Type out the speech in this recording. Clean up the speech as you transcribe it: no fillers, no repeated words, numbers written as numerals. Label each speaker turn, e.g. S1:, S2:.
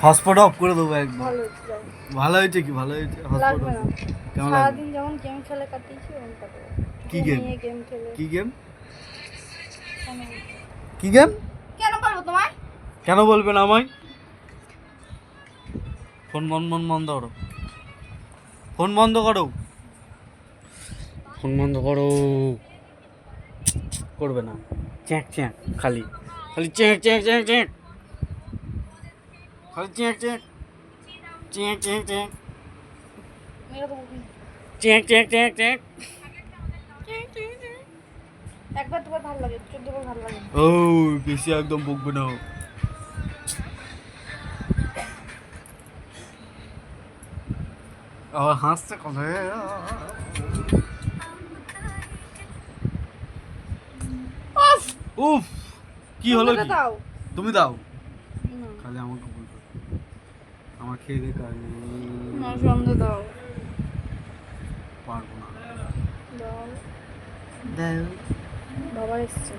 S1: Hotspot of করে দেবো একদম।
S2: ভালো হচ্ছে যাও।
S1: ভালো হয়েছে কি? ভালো হয়েছে হটস্পট
S2: লাগবে না।
S1: কেমন লাগবে?
S2: সারাদিন যেমন গেম খেলে কাটিয়েছি ওরকম কাটাবো।
S1: কি গেম?
S2: গেম খেলে
S1: কি গেম?
S2: কেন?
S1: কি গেম?
S2: কেন পারবো তোমায়?
S1: কেন বলবেন আমায়? ফোন বন্ধ করো, ফোন বন্ধ করো, ফোন বন্ধ করো। করবে না, চ্যাঁক চ্যাঁক, খালি খালি চ্যাঁক চ্যাঁক চ্যাঁক চ্যাঁক, খালি চ্যাঁক চ্যাঁক চ্যাঁক চ্যাঁক চ্যাঁক
S2: মেরে দেবো কিন্তু।
S1: চ্যাঁক চ্যাঁক চ্যাঁক চ্যাঁক।
S2: একবার দুবার ভালো লাগে, 14 বার ভালো লাগে।
S1: ও বেশি একদম বকবে না। আবার হাসছে কথা।
S2: উফ,
S1: উফ, কি হলো কি?
S2: দাও।
S1: তুমি দাও,
S2: না,
S1: খালি আমাকে বলবে, আমার খেয়ে দে কাজ
S2: না সন্ধ্যে দাও।
S1: পারবো না।
S2: দাও।
S1: দাও।
S2: বাবা এসছে।